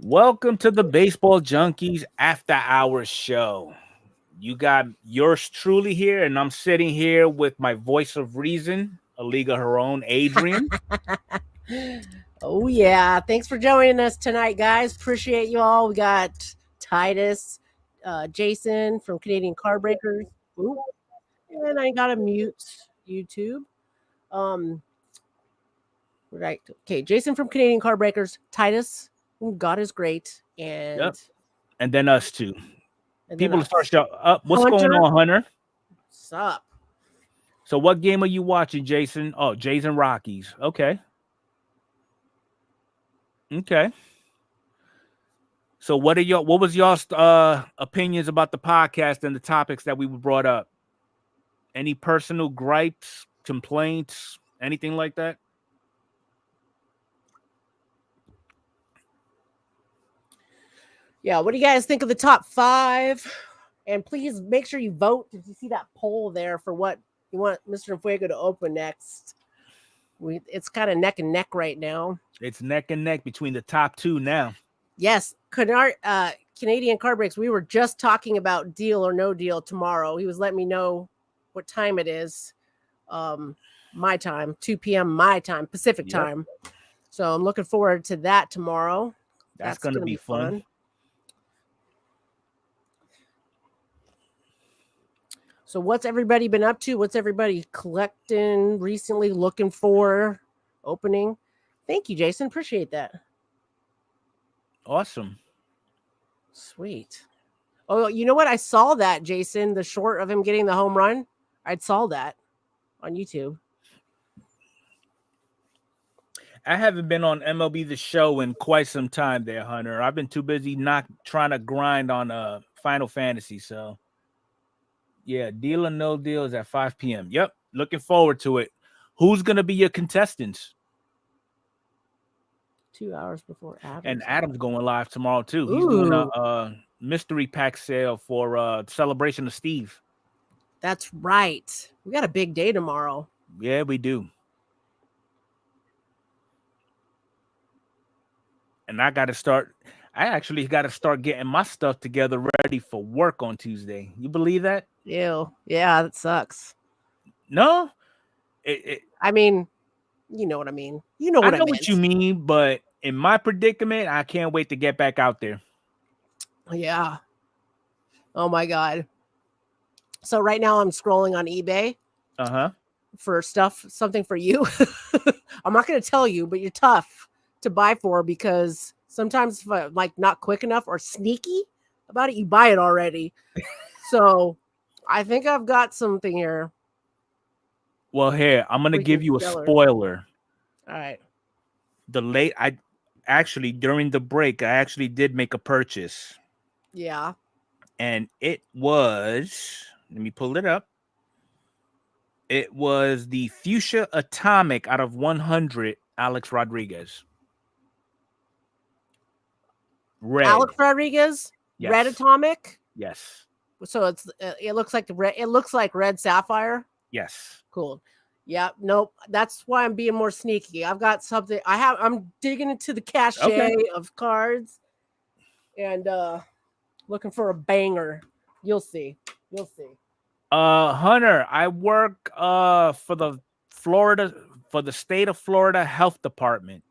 Welcome to the Baseball Junkies After Hours Show. You got yours truly here, and I'm sitting here with my voice of reason, a league of her own, Adrian. Oh yeah, thanks for joining us tonight, guys. Appreciate you all. We got Titus, Jason from Canadian Car Breakers. Ooh, and I got to mute YouTube. Um, right. Okay, Jason from Canadian Car Breakers. Titus, God is great, Yep. And then us too. and then People us. start show up. What's going Hunter, on, Hunter? sup? So what game are you watching, Jason? Oh, Jays and Rockies. Okay. Okay. So what was y'all's opinions about the podcast and the topics that we brought up? Any personal gripes, complaints, anything like that? Yeah, what do you guys think of the top 5? And please make sure you vote. Did you see that poll there for what you want Mr. Fuego to open next? It's kind of neck and neck right now. It's neck and neck between the top two now. Yes, Canadian Car Breaks. We were just talking about deal or no deal tomorrow. He was letting me know what time it is. My time, 2 p.m. my time, Pacific time. So I'm looking forward to that tomorrow. That's going to be fun. So what's everybody been up to? What's everybody collecting recently, looking for, opening? Thank you, Jason. Appreciate that. Awesome. Sweet. Oh, you know what? I saw that, Jason, the short of him getting the home run. I saw that on YouTube. I haven't been on MLB The Show in quite some time there, Hunter. I've been too busy not trying to grind on Final Fantasy. So, yeah, deal or no deal is at 5 p.m. Yep, looking forward to it. Who's going to be your contestants? 2 hours before Adams. And Adam's going live tomorrow, too. He's doing a mystery pack sale for Celebration of Steve. That's right. We got a big day tomorrow. Yeah, we do. And I actually got to start getting my stuff together ready for work on Tuesday. You believe that? Ew. Yeah, that sucks. No? I mean, you know what I mean. You know I what know what you mean, but in my predicament, I can't wait to get back out there. Yeah. Oh my God. So right now I'm scrolling on eBay. For something for you. I'm not going to tell you, but you're tough to buy for because sometimes if I'm like not quick enough or sneaky about it, you buy it already. So I think I've got something here. Well, here, I'm going to give you a spoiler. All right. During the break, I actually did make a purchase. Yeah. And it was, let me pull it up. It was the Fuchsia Atomic out of 100, Alex Rodriguez. Red. Alex Rodriguez? Yes. Red Atomic? Yes. So it looks like red sapphire? Yes. Cool. Yeah, nope. That's why I'm being more sneaky. I've got something. I'm digging into the cachet of cards and looking for a banger. You'll see. Hunter, I work for the state of Florida Health Department.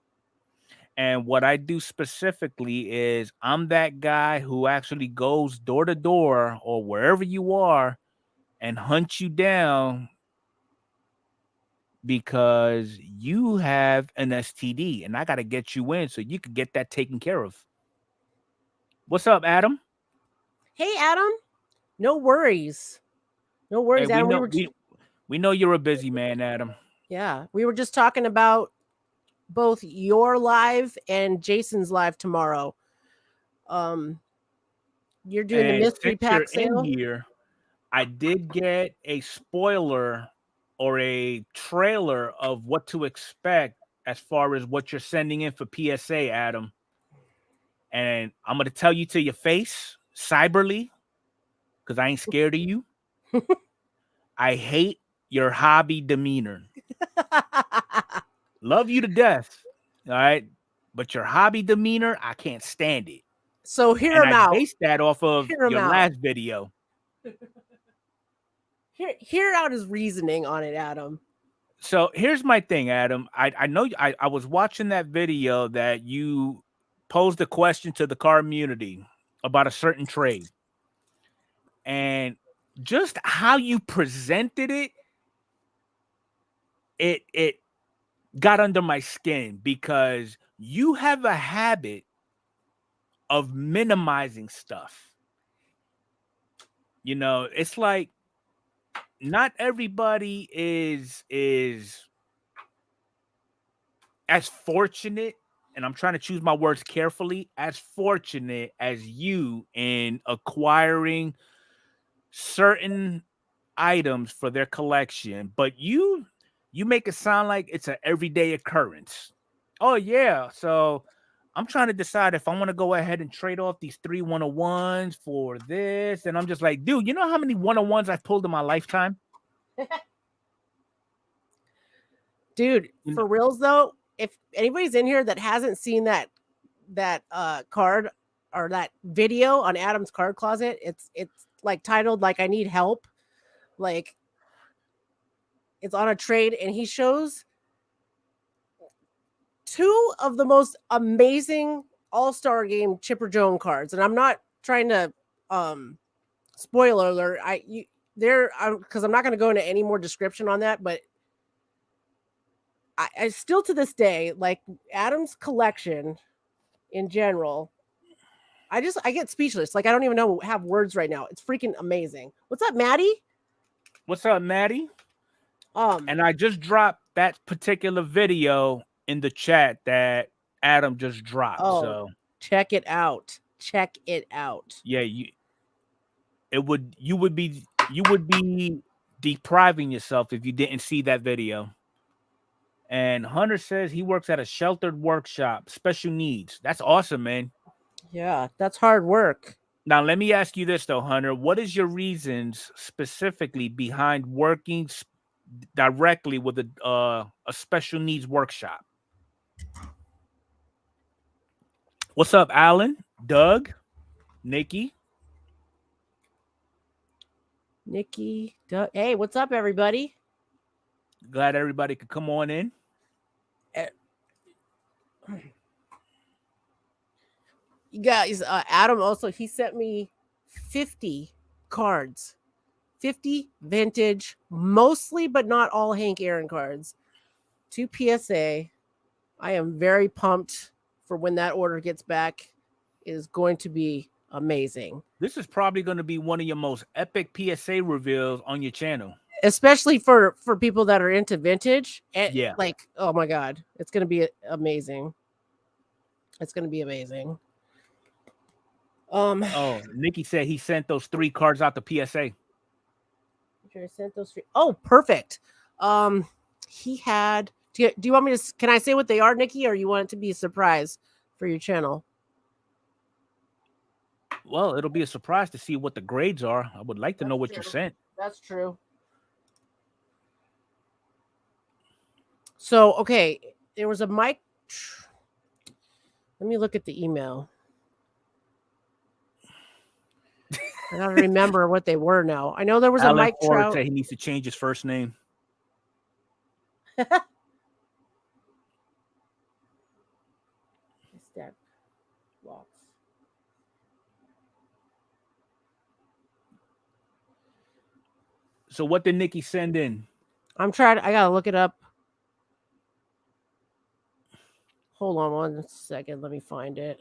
And what I do specifically is I'm that guy who actually goes door to door or wherever you are and hunts you down because you have an STD and I got to get you in so you can get that taken care of. What's up, Adam? Hey, Adam. No worries. Hey, Adam. We know you're a busy man, Adam. Yeah. We were just talking about both your live and Jason's live tomorrow. You're doing the mystery pack sale. In here, I did get a spoiler or a trailer of what to expect as far as what you're sending in for PSA, Adam. And I'm going to tell you to your face, cyberly, because I ain't scared of you. I hate your hobby demeanor. Love you to death. All right. but your hobby demeanor, I can't stand it. So hear And him I out. based that off of Hear him your out. last video. Hear out his reasoning on it, Adam. So here's my thing, Adam. I know I was watching that video that you posed a question to the Cardmunity about a certain trade. And just how you presented it got under my skin, because you have a habit of minimizing stuff. You know, it's like not everybody is as fortunate, and I'm trying to choose my words carefully, as fortunate as you in acquiring certain items for their collection, but you make it sound like it's an everyday occurrence. Oh yeah, so I'm trying to decide if I want to go ahead and trade off these 3 101s for this, and I'm just like, dude, you know how many 101s I've pulled in my lifetime? Dude, for reals though, if anybody's in here that hasn't seen that card or that video on Adam's card closet, it's like titled like I need help. Like it's on a trade, and he shows 2 of the most amazing all-star game Chipper Jones cards. And I'm not trying to spoiler alert, because I'm not going to go into any more description on that, but I still to this day, like Adam's collection in general, I get speechless. Like I don't even have words right now. It's freaking amazing. What's up, Maddie? What's up, Maddie? And I just dropped that particular video in the chat that Adam just dropped. So check it out. Check it out. Yeah, you would be depriving yourself if you didn't see that video. And Hunter says he works at a sheltered workshop, special needs. That's awesome, man. Yeah, that's hard work. Now, let me ask you this, though, Hunter. What is your reasons specifically behind working directly with a special needs workshop? What's up, Alan, Doug, Nikki? Nikki, Doug. Hey, what's up, everybody? Glad everybody could come on in. You guys, Adam also, he sent me 50 cards, 50 vintage, mostly but not all Hank Aaron cards, to PSA. I am very pumped for when that order gets back. It is going to be amazing. This is probably going to be one of your most epic PSA reveals on your channel, especially for people that are into vintage. Yeah, like, oh my god, it's going to be amazing. It's going to be amazing. Oh, Nikki said he sent those 3 cards out to PSA. I sent those 3. Oh, perfect. He had. Do you want me to? Can I say what they are, Nikki, or you want it to be a surprise for your channel? Well, it'll be a surprise to see what the grades are. I would like to know what you sent. That's true. So, okay, there was a mic. Let me look at the email. I gotta remember what they were now. I know there was a Mike Trout. Said he needs to change his first name. Step blocks. So what did Nikki send in? I'm trying. I gotta look it up. Hold on 1 second. Let me find it.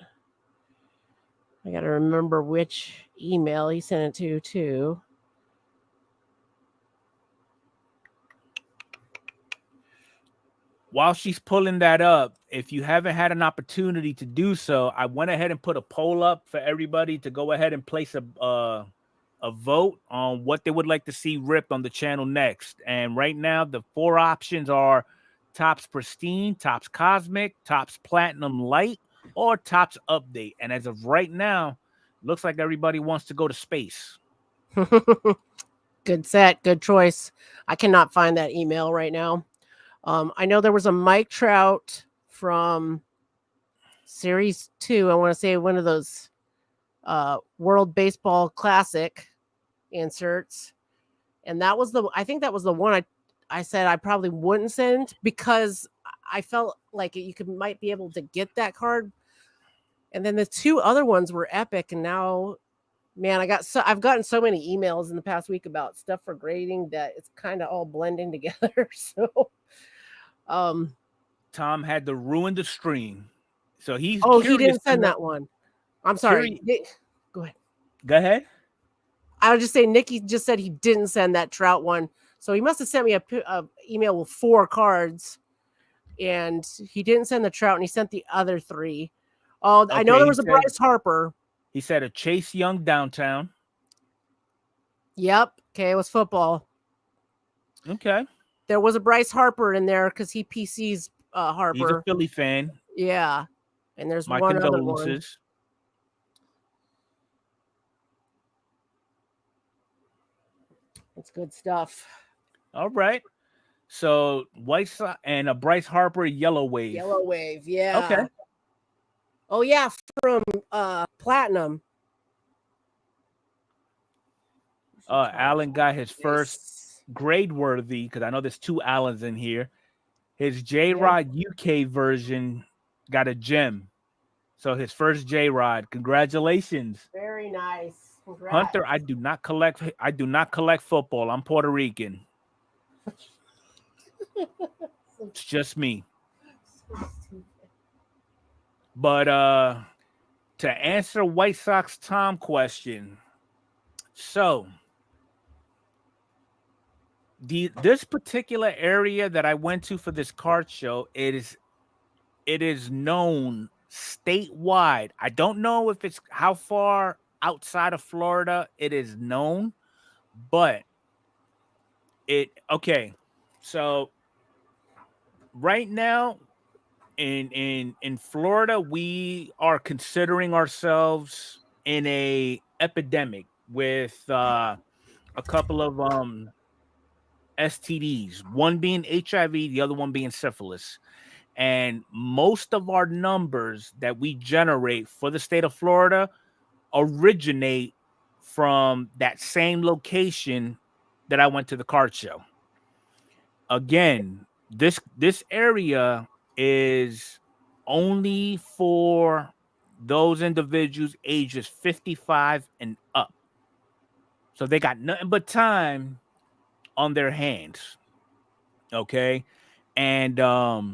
I got to remember which email he sent it to, While she's pulling that up, if you haven't had an opportunity to do so, I went ahead and put a poll up for everybody to go ahead and place a vote on what they would like to see ripped on the channel next. And right now, the 4 options are Topps Pristine, Topps Cosmic, Topps Platinum Light, or Topps Update. And as of right now, looks like everybody wants to go to space. Good set, good choice. I cannot find that email right now. I know there was a Mike Trout from Series 2. I want to say one of those World Baseball Classic inserts. And that was I think that was the one I said I probably wouldn't send because I felt like you might be able to get that card. And then the 2 other ones were epic. And now, man, I've gotten so many emails in the past week about stuff for grading that it's kind of all blending together. So, Tom had to ruin the stream. So he's he didn't send that one. I'm sorry. Go ahead. Go ahead. I would just say Nikki just said he didn't send that Trout one. So he must have sent me a email with 4 cards. And he didn't send the Trout, and he sent the other 3. Oh, okay, I know there was a Bryce Harper. He said a Chase Young downtown. Yep. Okay, it was football. Okay. There was a Bryce Harper in there because he PC's Harper. He's a Philly fan. Yeah. And there's my one condolences. Other one. It's good stuff. All right. So White Sox and a Bryce Harper Yellow Wave. Yellow Wave, yeah. Okay. Oh yeah, from Platinum. Alan got his first grade worthy because I know there's 2 Allens in here. His J-Rod UK version got a gem. So his first J-Rod. Congratulations. Very nice. Congrats. Hunter, I do not collect football. I'm Puerto Rican. It's just me. But to answer White Sox Tom question, so this particular area that I went to for this card show, it is known statewide. I don't know if it's how far outside of Florida it is known, but so right now in Florida, we are considering ourselves in a epidemic with a couple of STDs, one being HIV, the other one being syphilis. And most of our numbers that we generate for the state of Florida originate from that same location that I went to the card show. Again, this area is only for those individuals ages 55 and up. So they got nothing but time on their hands. Okay. And I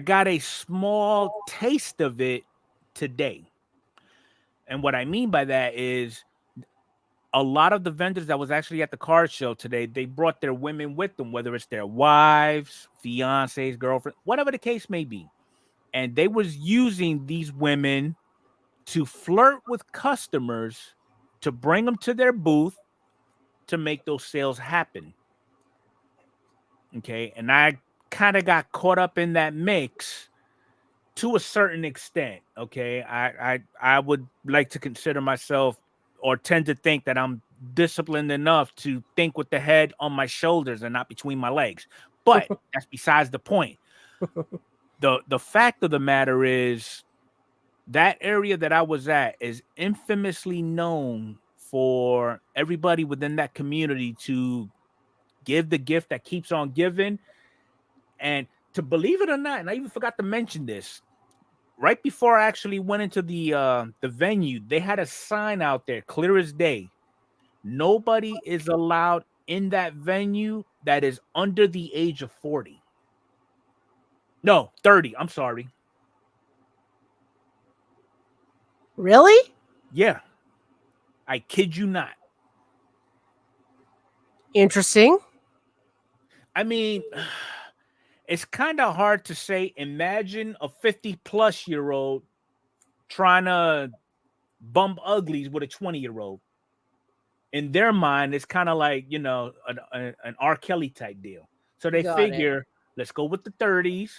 got a small taste of it today. And what I mean by that is a lot of the vendors that was actually at the card show today, they brought their women with them, whether it's their wives, fiancés, girlfriends, whatever the case may be. And they was using these women to flirt with customers to bring them to their booth to make those sales happen. Okay. And I kind of got caught up in that mix to a certain extent. Okay. I would like to consider myself or tend to think that I'm disciplined enough to think with the head on my shoulders and not between my legs. But that's besides the point. The fact of the matter is that area that I was at is infamously known for everybody within that community to give the gift that keeps on giving. And to believe it or not, and I even forgot to mention this, right before I actually went into the venue, they had a sign out there, clear as day. Nobody is allowed in that venue that is under the age of 40. No, 30. I'm sorry. Really? Yeah. I kid you not. Interesting. I mean, it's kind of hard to say. Imagine a 50-plus-year-old trying to bump uglies with a 20-year-old. In their mind, it's kind of like, an R. Kelly type deal. So they figure, let's go with the 30s.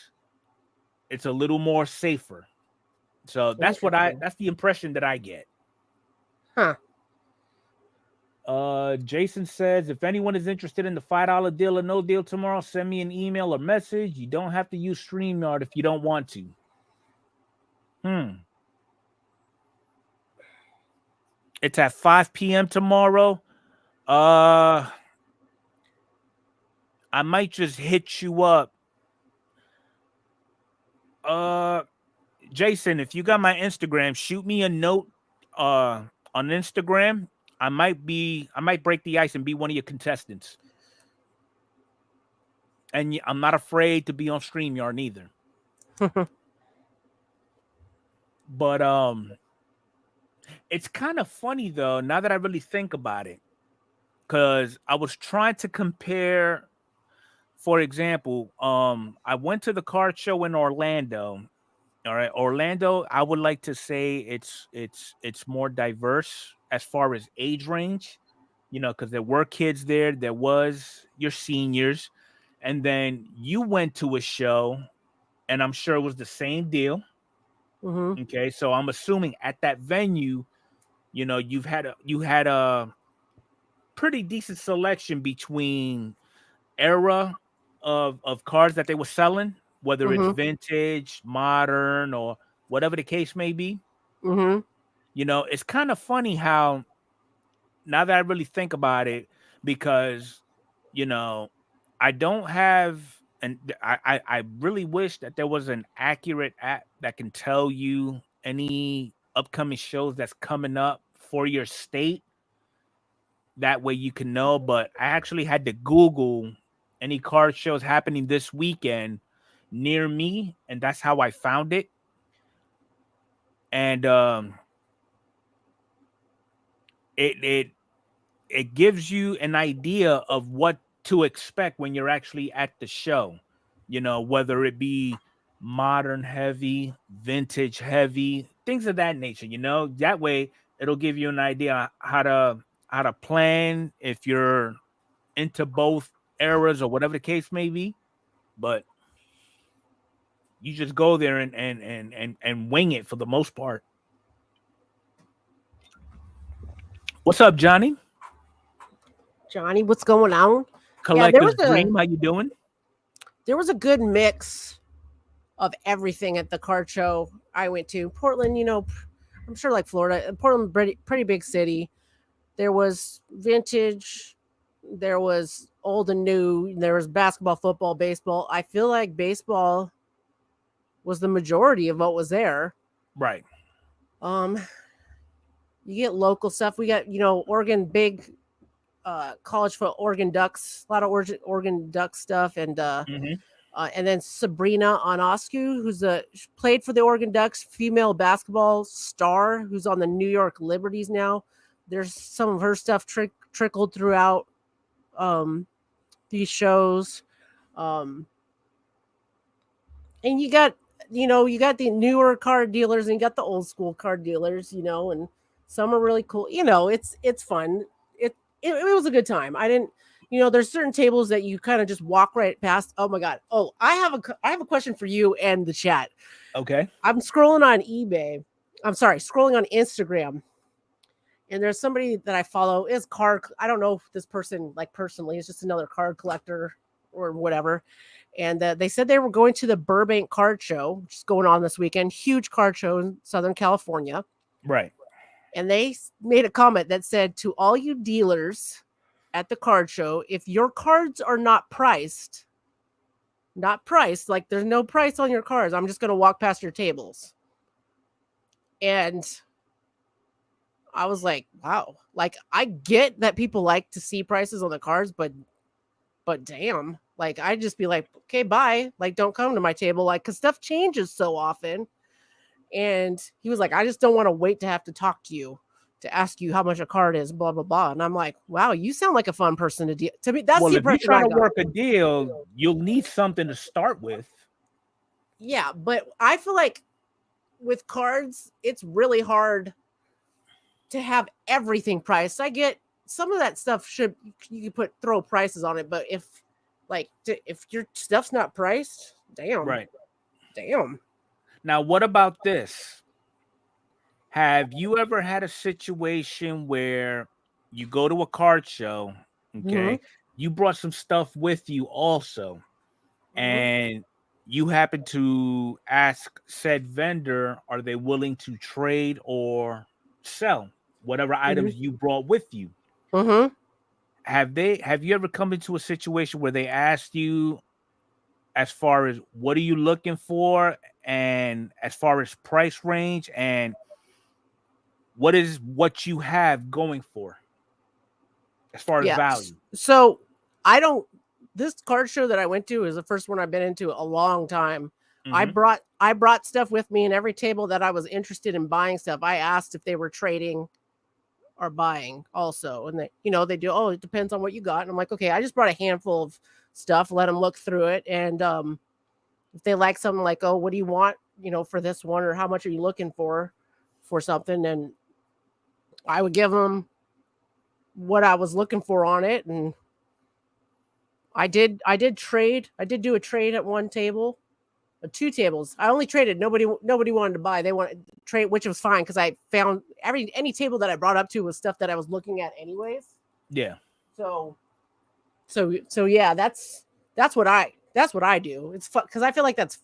It's a little more safer. So that's the impression that I get. Huh. Jason says, if anyone is interested in the $5 deal or no deal tomorrow, send me an email or message. You don't have to use StreamYard if you don't want to. It's at 5 p.m. tomorrow. I might just hit you up. Jason, if you got my Instagram, shoot me a note on Instagram. I might break the ice and be one of your contestants. And I'm not afraid to be on StreamYard either. But it's kind of funny though, now that I really think about it, because I was trying to compare. For example, I went to the card show in Orlando. All right, Orlando, I would like to say it's more diverse as far as age range, because there were kids there, there was your seniors, and then you went to a show, and I'm sure it was the same deal. Mm-hmm. Okay, so I'm assuming at that venue, you had a pretty decent selection between era of cars that they were selling, whether it's Mm-hmm. vintage, modern, or whatever the case may be. Mm-hmm. It's kind of funny how, now that I really think about it, because I don't have, and I really wish that there was an accurate app that can tell you any upcoming shows that's coming up for your state. That way you can know. But I actually had to Google any card shows happening this weekend near me, and that's how I found it. And it gives you an idea of what to expect when you're actually at the show. Whether it be modern heavy, vintage heavy, things of that nature. That way it'll give you an idea how to plan if you're into both eras or whatever the case may be. But you just go there and wing it for the most part. What's up, Johnny? Johnny, what's going on? Yeah, Collector's Dream, how you doing? There was a good mix of everything at the card show I went to. Portland, I'm sure like Florida, Portland, pretty big city. There was vintage, there was old and new, there was basketball, football, baseball. I feel like baseball was the majority of what was there. Right. You get local stuff. We got, Oregon big college for Oregon Ducks, a lot of Oregon Duck stuff, and then Sabrina Ionescu, who's played for the Oregon Ducks, female basketball star, who's on the New York Liberties now. There's some of her stuff trickled throughout these shows, and you got the newer card dealers and you got the old school card dealers, and some are really cool. It's fun. It was a good time. I didn't, there's certain tables that you kind of just walk right past. Oh my God. Oh, I have a question for you and the chat. Okay. I'm scrolling on eBay. I'm sorry, scrolling on Instagram. And there's somebody that I follow is I don't know if this person like personally is just another card collector or whatever. And they said they were going to the Burbank card show, which is going on this weekend. Huge card show in Southern California. Right. And they made a comment that said, to all you dealers at the card show, if your cards are not priced, like there's no price on your cards, I'm just going to walk past your tables. And I was like, wow. Like, I get that people like to see prices on the cards, but damn, like, I'd just be like, okay, bye. Like, don't come to my table. Like, because stuff changes so often. And he was like, I just don't want to wait to have to talk to you to ask you how much a card is, blah, blah, blah. And I'm like, wow, you sound like a fun person to deal. To me, that's the impression. If you're trying to work a deal, you'll need something to start with. Yeah, but I feel like with cards, it's really hard to have everything priced. I get some of that stuff you could throw prices on it, but if your stuff's not priced, damn. Right. Damn. Now, what about this? Have you ever had a situation where you go to a card show, okay? You brought some stuff with you also, and you happen to ask said vendor, are they willing to trade or sell whatever items you brought with you? Mm-hmm. Have you ever come into a situation where they asked you as far as what are you looking for, and as far as price range, and what is what you have going for as far as Yes. value? So I don't. This card show that I went to is the first one I've been into a long time. Mm-hmm. I brought stuff with me, and every table that I was interested in buying stuff, I asked if they were trading or buying also, and they do. Oh, it depends on what you got, and I'm like, okay, I just brought a handful of stuff, let them look through it, and if they like something, like, oh, what do you want, for this one, or how much are you looking for something, and I would give them what I was looking for on it, and I did trade. I did do a trade at one table, 2 tables. I only traded. Nobody wanted to buy. They wanted to trade, which was fine because I found any table that I brought up to was stuff that I was looking at anyways. Yeah. So yeah, that's what I do. It's fun because I feel like that's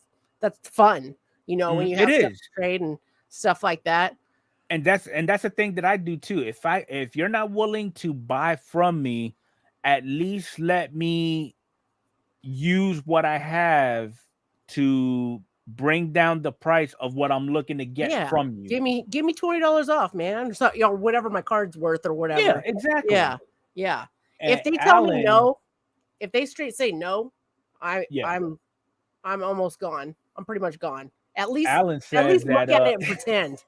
fun. When you It have stuff is. to trade and stuff like that. And that's the thing that I do too. If you're not willing to buy from me, at least let me use what I have to bring down the price of what I'm looking to get Yeah, from you. give me $20 off, man, or whatever my card's worth or whatever. Yeah, exactly. Yeah. And If they tell me Alan, no, if they straight say no, yeah, I'm almost gone. I'm pretty much gone. At least Alan says look that at it and pretend.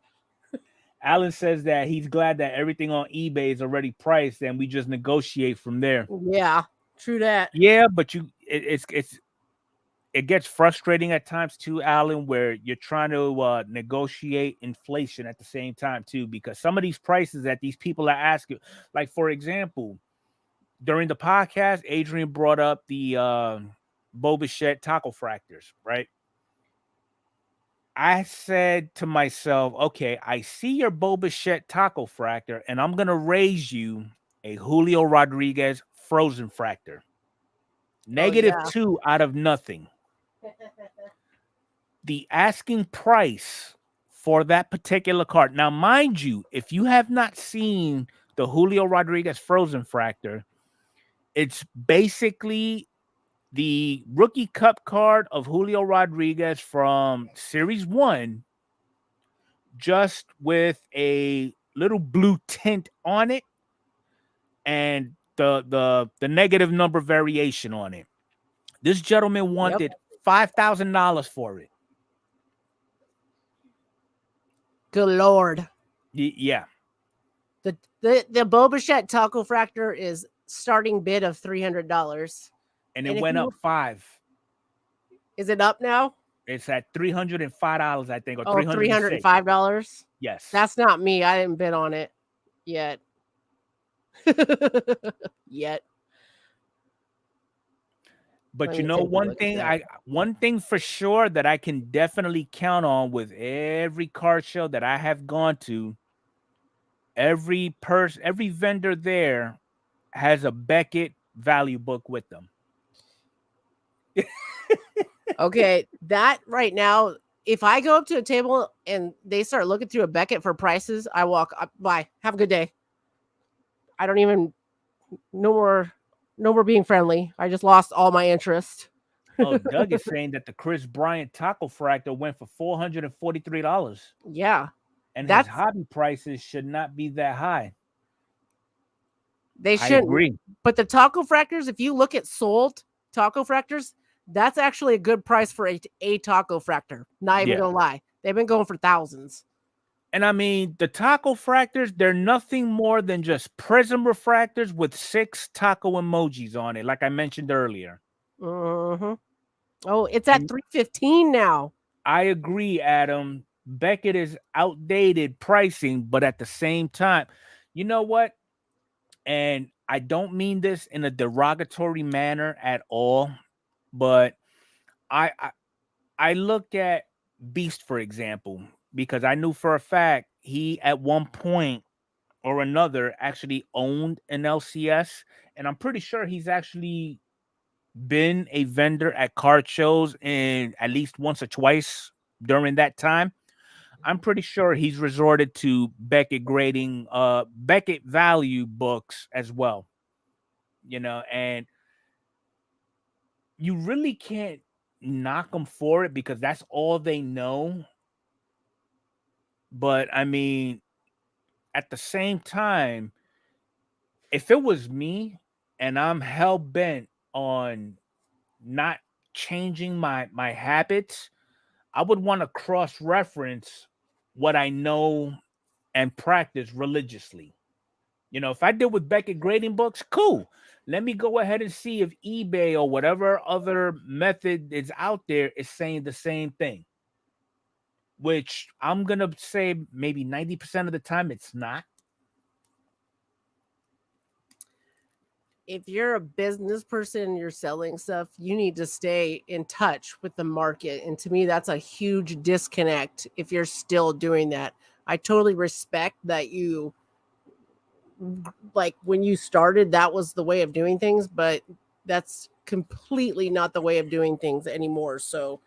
Alan says that he's glad that everything on eBay is already priced and we just negotiate from there. Yeah, true that. Yeah, but it gets frustrating at times too, Alan, where you're trying to negotiate inflation at the same time too, because some of these prices that these people are asking, like for example, during the podcast, Adrian brought up the Boba Fett taco fractors, right? I said to myself, okay, I see your Boba Fett taco fractor, and I'm gonna raise you a Julio Rodriguez frozen fractor. Oh yeah. -2 out of nothing. The asking price for that particular card. Now, mind you, if you have not seen the Julio Rodriguez frozen fractor, it's basically the rookie cup card of Julio Rodriguez from Series 1, just with a little blue tint on it and the negative number variation on it. This gentleman wanted $5,000 for it. Good Lord. Yeah. The Boba Fett taco fractor is starting bid of $300. And it went up 5. Is it up now? It's at $305, I think, or $305. Yes. That's not me. I didn't bid on it yet. Yet. But you know one thing for sure that I can definitely count on with every card show that I have gone to, every vendor there has a Beckett value book with them. Okay, that right now, if I go up to a table and they start looking through a Beckett for prices, I walk up, bye, have a good day. I don't even, no more being friendly. I just lost all my interest. Oh, Doug is saying that the Chris Bryant taco fractor went for $443. Yeah. And his hobby prices should not be that high. They shouldn't. I agree. But the taco fractors, if you look at sold taco fractors, that's actually a good price for a taco fractor. Not even gonna lie. They've been going for thousands. And I mean, the taco fractors, they're nothing more than just prism refractors with 6 taco emojis on it, like I mentioned earlier. Mm-hmm. Oh, it's at $315 now. I agree, Adam. Beckett is outdated pricing, but at the same time, you know what? And I don't mean this in a derogatory manner at all, but I look at Beast, for example, because I knew for a fact he at one point or another actually owned an LCS, and I'm pretty sure he's actually been a vendor at card shows in at least once or twice during that time, I'm pretty sure he's resorted to Beckett value books as well. And you really can't knock them for it because that's all they know. But I mean, at the same time, if it was me and I'm hell bent on not changing my habits, I would want to cross reference what I know and practice religiously. If I did with Beckett grading books, cool. Let me go ahead and see if eBay or whatever other method is out there is saying the same thing, which I'm going to say maybe 90% of the time it's not. If you're a business person and you're selling stuff, you need to stay in touch with the market. And to me, that's a huge disconnect if you're still doing that. I totally respect that you, like when you started, that was the way of doing things, but that's completely not the way of doing things anymore. So,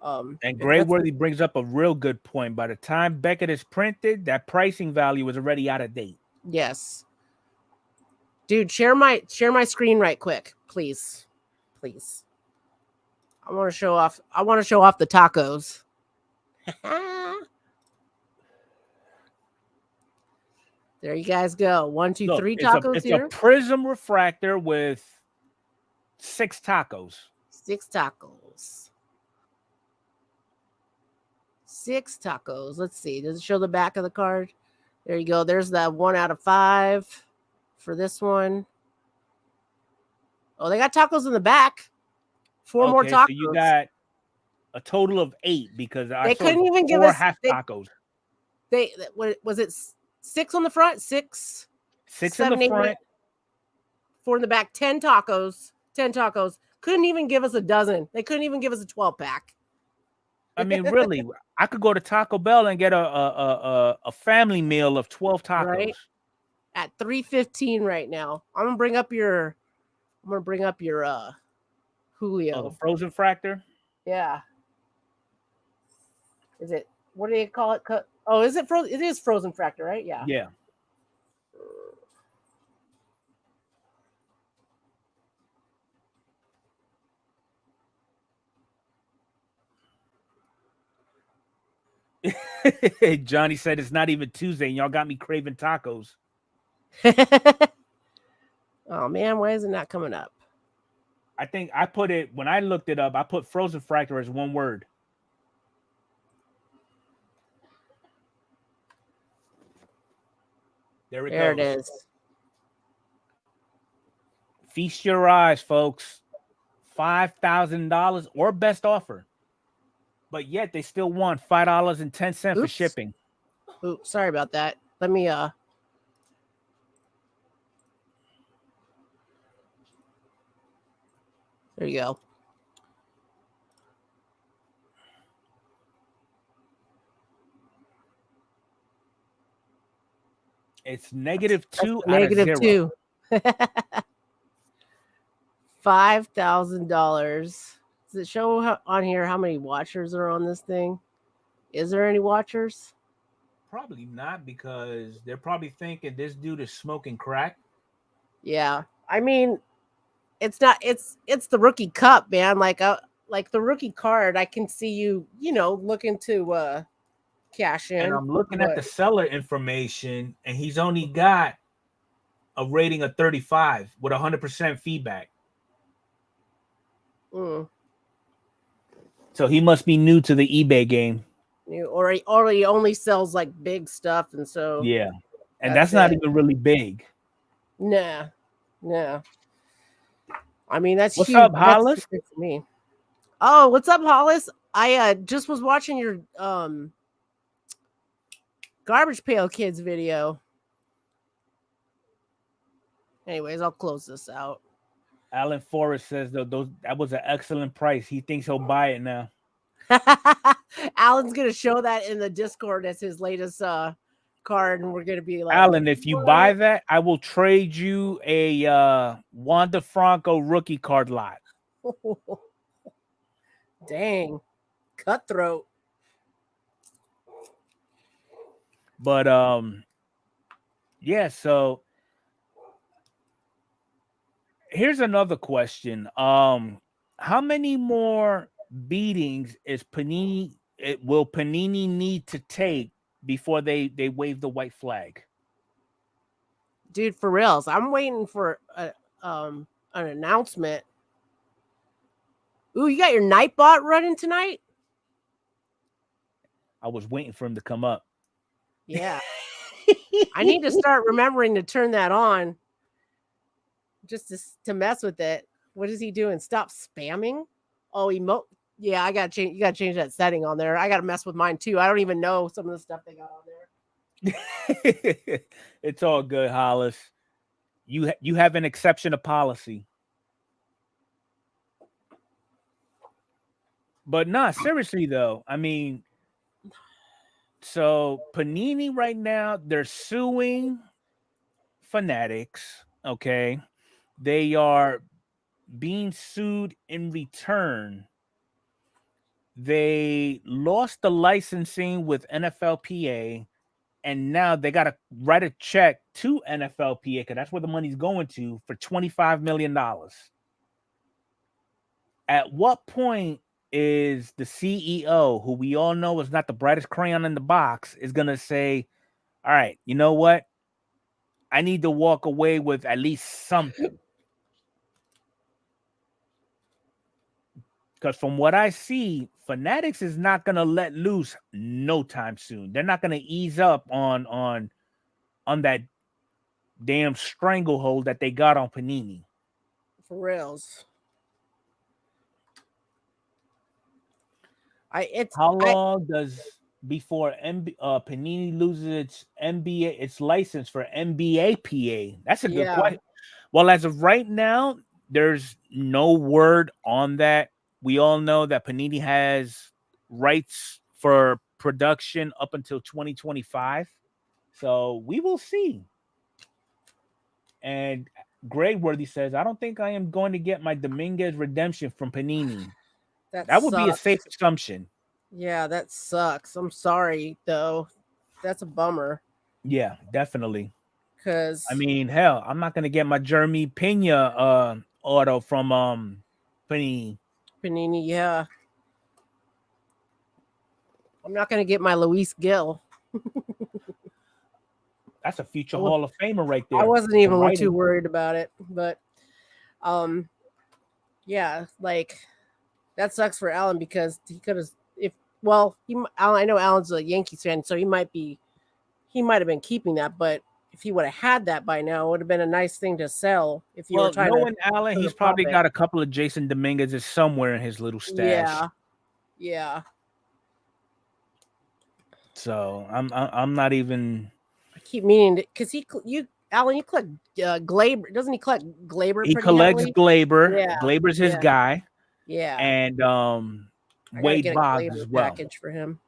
and Grayworthy brings up a real good point. By the time Beckett is printed, that pricing value is already out of date. Yes. Dude, share my screen right quick, please. Please. I want to show off the tacos. There you guys go. 1, 2, 3 tacos it's here. A prism refractor with 6 tacos. 6 tacos. 6 tacos. Let's see. Does it show the back of the card? There you go. There's that 1 out of 5 for this one. Oh, they got tacos in the back. 4 more tacos. So you got a total of 8 because they couldn't even give us half tacos. They was it 6 on the front? 6 7, in the front, 8, 4 in the back. 10 tacos. 10 tacos. Couldn't even give us a dozen. They couldn't even give us a 12-pack. I mean, really, I could go to Taco Bell and get a family meal of 12 tacos. Right? At $3.15 right now. I'm gonna bring up your Julio. Oh, the frozen fractor? Yeah. Is it, what do they call it? Oh, is it frozen? It is frozen fractor, right? Yeah. Yeah. Johnny said it's not even Tuesday and y'all got me craving tacos. Oh man, why is it not coming up? I think I put it, when I looked it up, I put frozen fractor as one word. There it is. Feast your eyes, folks. $5,000 or best offer. But yet they still want $5.10 for shipping. Oops, sorry about that. Let me there you go. It's -2 -2. $5,000. Does it show on here how many watchers are on this thing? Is there any watchers? Probably not, because they're probably thinking this dude is smoking crack. Yeah, I mean, it's not. It's the rookie cup, man. Like the rookie card. I can see you looking to cash in. And I'm looking at the seller information, and he's only got a rating of 35 with 100% feedback. So he must be new to the eBay game. Or he only sells like big stuff, and so yeah, and that's not even really big. Nah. I mean, that's what's huge. Up, Hollis? That's for me. Oh, what's up, Hollis? I just was watching your Garbage Pail Kids video. Anyways, I'll close this out. Alan Forrest says that was an excellent price. He thinks he'll buy it now. Alan's gonna show that in the Discord as his latest card, and we're gonna be like, Alan, if you buy that, I will trade you a Wander Franco rookie card lot. Dang. Cutthroat. But yeah, so here's another question. How many more beatings is will Panini need to take before they wave the white flag? Dude, for reals. I'm waiting for an announcement. Ooh, you got your Nightbot running tonight? I was waiting for him to come up. Yeah. I need to start remembering to turn that on just to mess with it. What is he doing? Stop spamming? Oh, yeah, I gotta change. You gotta change that setting on there. I gotta mess with mine too. I don't even know some of the stuff they got on there. It's all good, Hollis. You have an exception to policy. But nah, seriously though. I mean, so Panini right now, they're suing Fanatics. Okay. They are being sued in return. They lost the licensing with NFLPA, and now they got to write a check to NFLPA because that's where the money's going to for $25 million. At what point is the CEO, who we all know is not the brightest crayon in the box, is going to say, all right, you know what? I need to walk away with at least something. Because from what I see, Fanatics is not going to let loose no time soon. They're not going to ease up on that damn stranglehold that they got on Panini. For reals. How long does before Panini loses its license for NBA PA? That's a good question. Well, as of right now, there's no word on that. We all know that Panini has rights for production up until 2025. So we will see. And Grayworthy says, I don't think I am going to get my Dominguez redemption from Panini. That would be a safe assumption. Yeah, that sucks. I'm sorry, though. That's a bummer. Yeah, definitely. Because I mean, hell, I'm not gonna get my Jeremy Pena auto from Panini. Panini, yeah. I'm not gonna get my Luis Gill. That's a future Hall of Famer right there. I wasn't even too worried about it, but yeah, like that sucks for Alan because he could have I know Alan's a Yankees fan, so he might have been keeping that, but if he would have had that by now, it would have been a nice thing to sell. If you were trying knowing Alan, he's probably got a couple of Jason Dominguez's somewhere in his little stash. Yeah. So I'm not even. I keep meaning because Alan, you collect Glaber. Doesn't he collect Glaber? He collects Glaber. Yeah. Glaber's his guy. Yeah. And Wade Boggs as well. Package for him.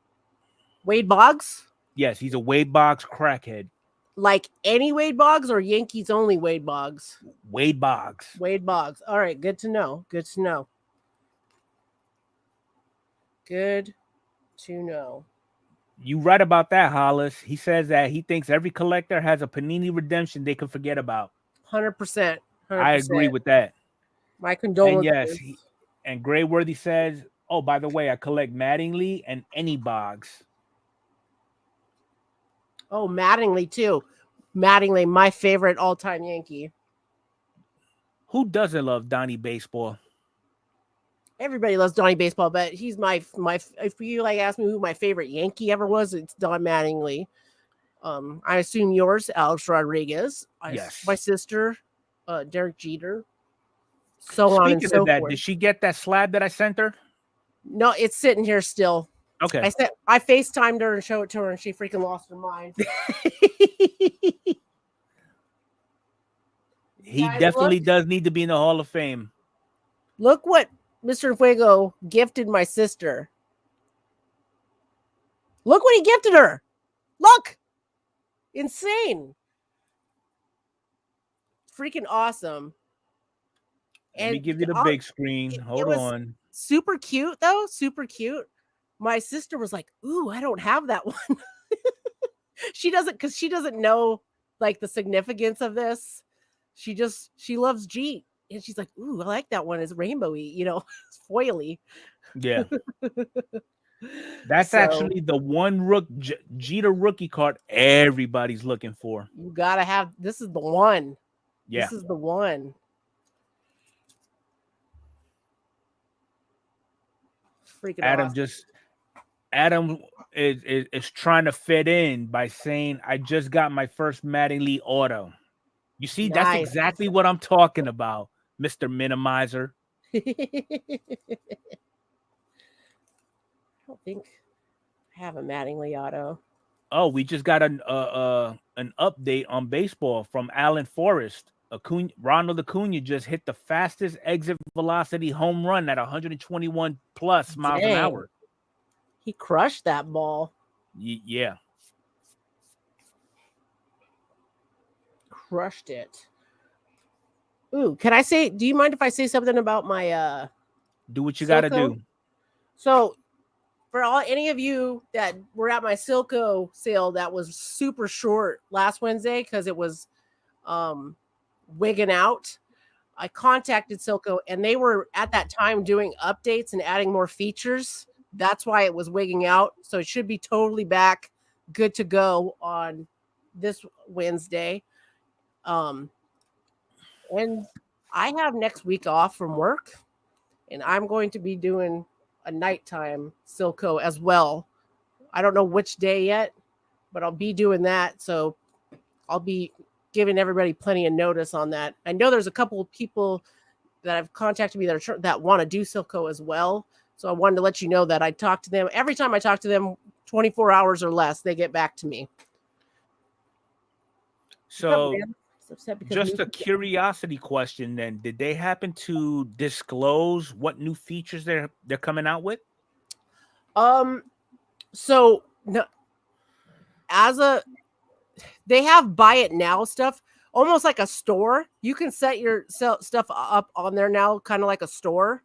Wade Boggs? Yes, he's a Wade Boggs crackhead. Like any Wade Boggs or Yankees only Wade Boggs? Wade Boggs. Wade Boggs. All right, good to know. Good to know. Good to know. You right about that, Hollis. He says that he thinks every collector has a Panini redemption they can forget about. 100%. I agree with that. My condolences. And yes, and Grayworthy says, oh, by the way, I collect Mattingly and any Boggs. Oh, Mattingly too. Mattingly, my favorite all-time Yankee. Who doesn't love Donnie Baseball? Everybody loves Donnie Baseball, but he's my. If you ask me who my favorite Yankee ever was, it's Don Mattingly. I assume yours, Alex Rodriguez. Yes. My sister, Derek Jeter. So on and so Speaking of that, forth. did she get that slab that I sent her? No, it's sitting here still. Okay. I FaceTimed her and showed it to her, and she freaking lost her mind. He definitely does need to be in the Hall of Fame. Look what Mr. Fuego gifted my sister. Look what he gifted her. Look. Insane. Freaking awesome. Let me give you the big screen. Hold on. Super cute though. Super cute. My sister was like, "Ooh, I don't have that one." She doesn't know like the significance of this. She loves Jeet. And she's like, "Ooh, I like that one. It's rainbowy, it's foily." Yeah. That's actually the one Jeter rookie card everybody's looking for. You gotta have. This is the one. Yeah. This is the one. Freaking Adam is trying to fit in by saying, "I just got my first Mattingly auto." You see, that's exactly what I'm talking about, Mr. Minimizer. I don't think I have a Mattingly auto. Oh, we just got an update on baseball from Alan Forrest. Ronald Acuna just hit the fastest exit velocity home run at 121 plus miles an hour. He crushed that ball. Yeah. Crushed it. Ooh, do you mind if I say something about my do what you got to do. So for any of you that were at my Silco sale that was super short last Wednesday because it was wigging out, I contacted Silco and they were at that time doing updates and adding more features. That's why it was wigging out. So it should be totally back, good to go on this Wednesday. And I have next week off from work, and I'm going to be doing a nighttime Silco as well. I don't know which day yet, but I'll be doing that. So I'll be giving everybody plenty of notice on that. I know there's a couple of people that have contacted me that want to do Silco as well. So I wanted to let you know that I talk to them. Every time I talk to them, 24 hours or less, they get back to me. So just a curiosity question then. Did they happen to disclose what new features they're coming out with? So no, they have buy it now stuff, almost like a store. You can set your stuff up on there now, kind of like a store.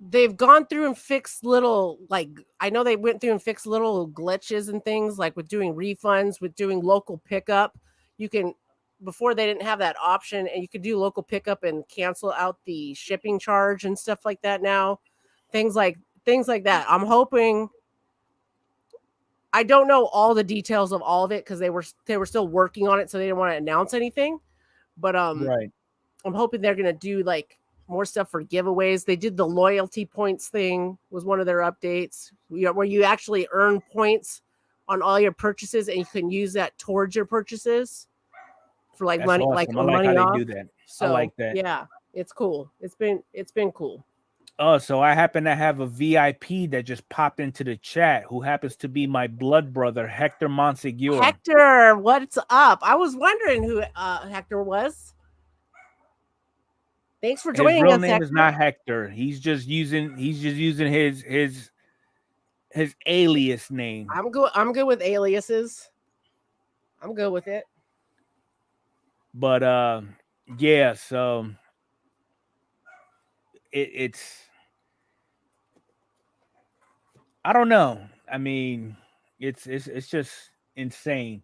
They've gone through and fixed I know they went through and fixed little glitches and things like with doing refunds, with doing local pickup. Before they didn't have that option, and you could do local pickup and cancel out the shipping charge and stuff like that now. Things like that. I'm hoping. I don't know all the details of all of it because they were still working on it, so they didn't want to announce anything. But right. I'm hoping they're gonna do like more stuff for giveaways. They did the loyalty points thing, was one of their updates, where you actually earn points on all your purchases, and you can use that towards your purchases for like money, awesome. like I like money how off. They do that. So, I like that. Yeah, it's cool. It's been cool. Oh, so I happen to have a VIP that just popped into the chat who happens to be my blood brother, Hector Monsegur. Hector, what's up? I was wondering who Hector was. Thanks for joining us. His real name is not Hector. He's just using his alias name. I'm good with aliases. I'm good with it. But yeah, so it's I don't know. I mean, it's just insane.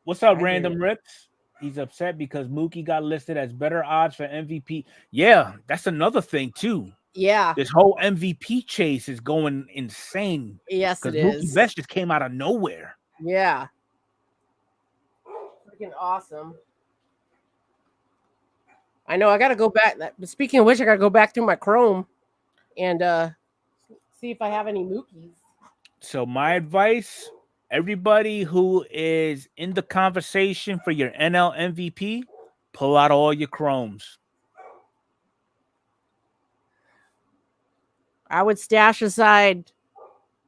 What's up, Random Rips? He's upset because Mookie got listed as better odds for MVP. Yeah, that's another thing too. Yeah, this whole MVP chase is going insane. Yes, it is. is. Mookie Betts just came out of nowhere. Yeah, freaking awesome. I know. I got to go back. Speaking of which, I got to go back through my Chrome and see if I have any Mookies. So my advice, everybody who is in the conversation for your NL MVP, pull out all your Chromes. I would stash aside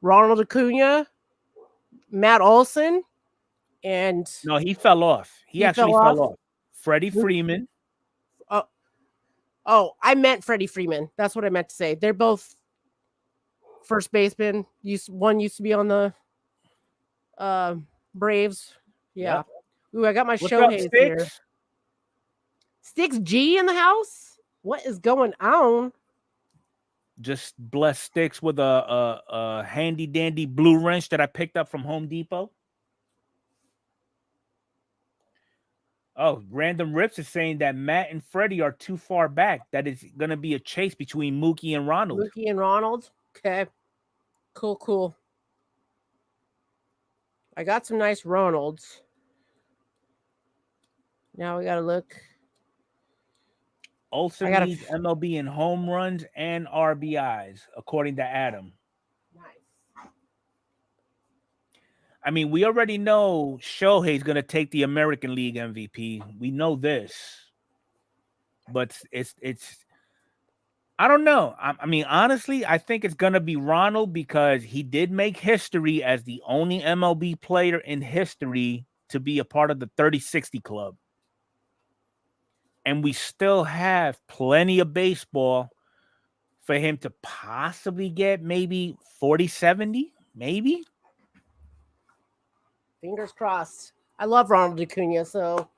Ronald Acuna, Matt Olson, and no, he fell off. He actually fell off. Freddie Freeman. Oh, I meant Freddie Freeman. That's what I meant to say. They're both first baseman. One used to be on the Braves. Yeah. Yep. Ooh, I got my What's up, Shohei's here. Sticks? Sticks G in the house? What is going on? Just bless Sticks with a handy dandy blue wrench that I picked up from Home Depot. Oh, Random Rips is saying that Matt and Freddie are too far back. That is going to be a chase between Mookie and Ronald. Mookie and Ronald. Okay. Cool. I got some nice Ronalds. Now we got to look. Olsen leads MLB in home runs and RBIs, according to Adam. Nice. I mean, we already know Shohei's going to take the American League MVP. We know this. But it's I don't know. I mean, honestly, I think it's going to be Ronald because he did make history as the only MLB player in history to be a part of the 30-60 club. And we still have plenty of baseball for him to possibly get maybe 40-70, maybe. Fingers crossed. I love Ronald Acuna, so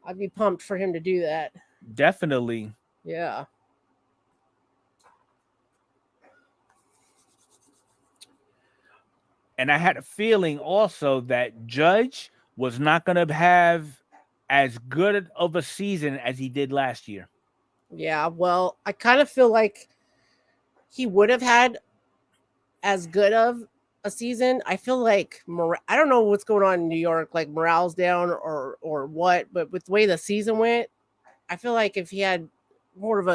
I'd be pumped for him to do that. Definitely. Yeah. And I had a feeling also that Judge was not going to have as good of a season as he did last year. Yeah, well, I kind of feel like he would have had as good of a season. I feel like I don't know what's going on in New York, like morale's down or what, but with the way the season went, I feel like if he had more of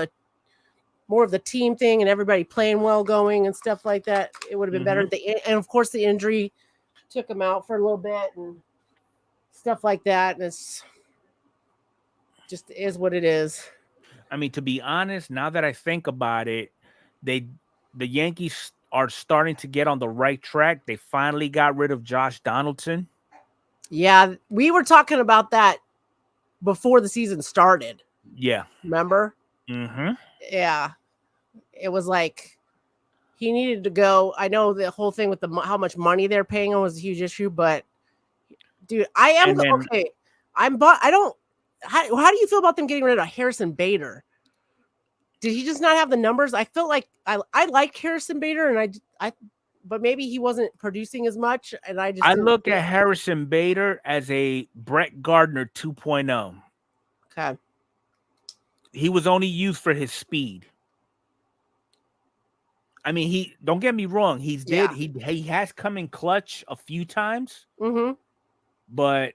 the team thing and everybody playing well going and stuff like that, it would have been better. And of course, the injury took him out for a little bit and stuff like that. And it's just is what it is. I mean, to be honest, now that I think about it, the Yankees are starting to get on the right track. They finally got rid of Josh Donaldson. Yeah, we were talking about that before the season started. Yeah. Remember? Mm-hmm. Yeah. It was like he needed to go. I know the whole thing with how much money they're paying him was a huge issue, but dude, I am okay. I don't. How do you feel about them getting rid of Harrison Bader? Did he just not have the numbers? I felt like I like Harrison Bader, and but maybe he wasn't producing as much, and I look at Harrison Bader as a Brett Gardner 2.0. Okay. He was only used for his speed. I mean, he don't get me wrong. He has come in clutch a few times. Mm-hmm. But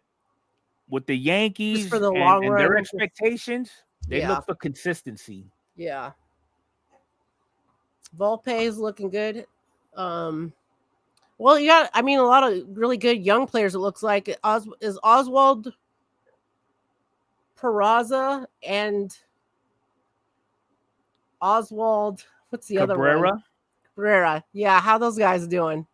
with the Yankees for the long run, their expectations, they look for consistency. Yeah. Volpe is looking good. Well, you got, I mean, a lot of really good young players, it looks like. Is Oswald Peraza and Oswald, what's the other one? Cabrera. Yeah, how those guys doing?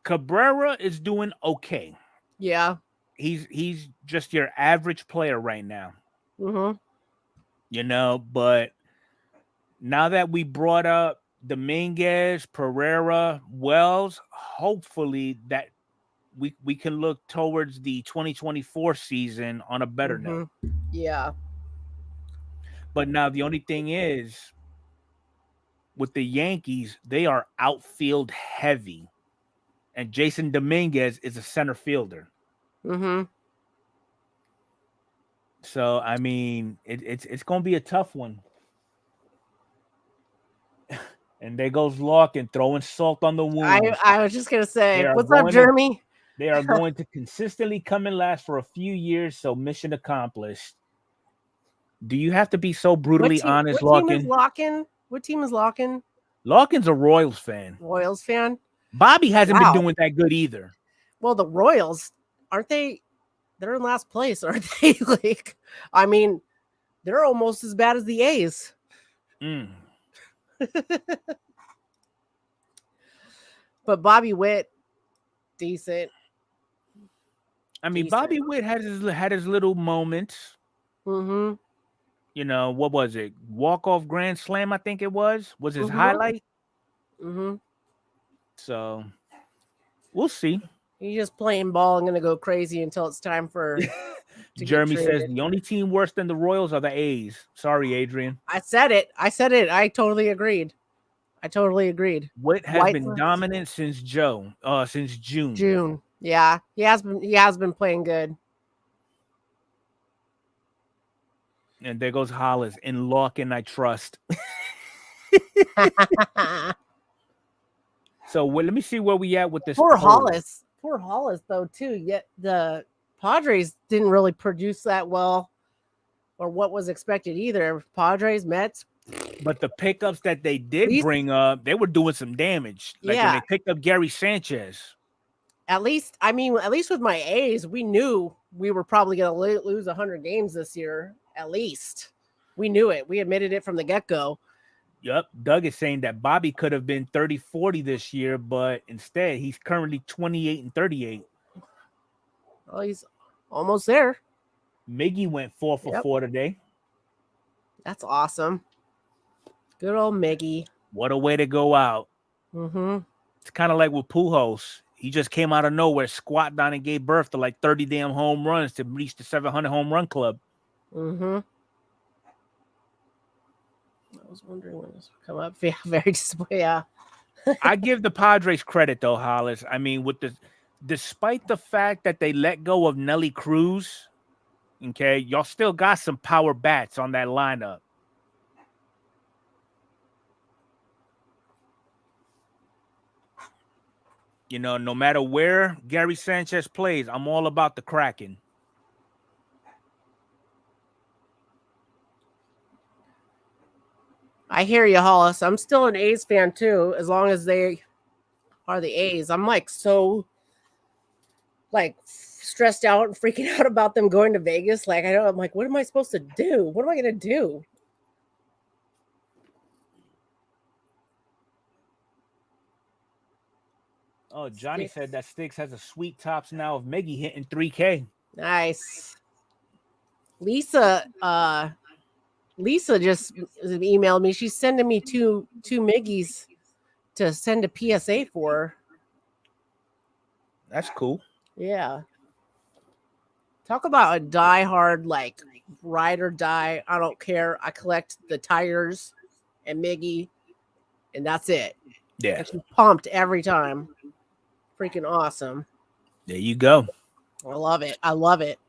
Cabrera is doing okay. Yeah. He's just your average player right now. Mm-hmm. You know, but now that we brought up Dominguez, Pereira, Wells, hopefully that we can look towards the 2024 season on a better note. Yeah. But now the only thing is, with the Yankees, they are outfield heavy. And Jason Dominguez is a center fielder. Mm-hmm. So, I mean, it's going to be a tough one. And there goes Larkin throwing salt on the wound. I was just going to say, what's up, Jeremy? They are going to consistently come and last for a few years, so mission accomplished. Do you have to be so brutally honest, Larkin? What team is Larkin? Larkin's a Royals fan. Royals fan? Bobby hasn't been doing that good either. Well, the Royals, aren't they? They're in last place, aren't they? Like, I mean, they're almost as bad as the A's. But Bobby Witt, decent. I mean, Bobby Witt had his little moments. Mm-hmm. You know, what was it? Walk-off grand slam, I think it was his highlight. Mm-hmm. So we'll see. He's just playing ball and gonna go crazy until it's time for. Jeremy says the only team worse than the Royals are the A's. Sorry, Adrian. I said it. I totally agreed. What has been dominant since Joe? Since June. June. Yeah, he has been playing good. And there goes Hollis. In Larkin, I trust. So let me see where we at with this. Poor Hollis, though, too. Yet the Padres didn't really produce that well, or what was expected either. Padres, Mets. But the pickups that they did bring up, they were doing some damage. Like when they picked up Gary Sanchez. At least with my A's, we knew we were probably going to lose 100 games this year. At least we knew it. We admitted it from the get-go. Yep. Doug is saying that Bobby could have been 30-40 this year, but instead he's currently 28-38. Well, he's almost there. Miggy went 4 for 4 today. That's awesome. Good old Miggy. What a way to go out. Mm-hmm. It's kind of like with Pujols. He just came out of nowhere, squat down and gave birth to like 30 damn home runs to reach the 700 home run club. Mm-hmm. I was wondering when this would come up. Yeah, very disappointed. Yeah. I give the Padres credit though, Hollis. I mean, despite the fact that they let go of Nelly Cruz, okay, y'all still got some power bats on that lineup. You know, no matter where Gary Sanchez plays, I'm all about the Kraken. I hear you, Hollis. I'm still an A's fan too, as long as they are the A's. I'm so stressed out and freaking out about them going to Vegas. I'm like, what am I supposed to do? What am I going to do? Oh, Johnny said that Sticks has a sweet tops now of Miggy hitting 3K. Nice. Lisa just emailed me. She's sending me two Miggies to send a PSA for. That's cool. Yeah. Talk about a diehard, ride or die. I don't care. I collect the tires and Miggy, and that's it. Yeah. And she's pumped every time. Freaking awesome. There you go. I love it.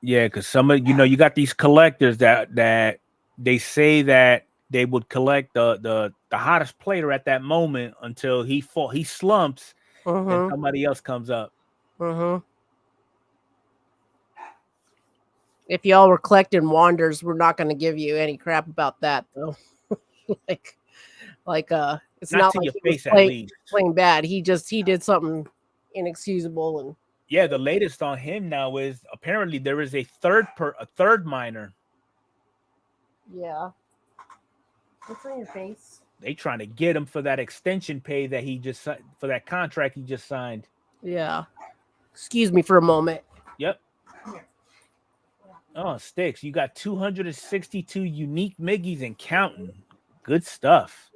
Yeah, because some of you got these collectors that they say that they would collect the hottest player at that moment until he slumps, and somebody else comes up. If y'all were collecting Wanders, we're not going to give you any crap about that though. It's not like he was playing bad. He did something inexcusable. And yeah, the latest on him now is apparently there is a third minor. Yeah. What's on your face? They trying to get him for that extension pay that for that contract he just signed. Yeah. Excuse me for a moment. Yep. Oh, Sticks, you got 262 unique Miggies and counting. Good stuff.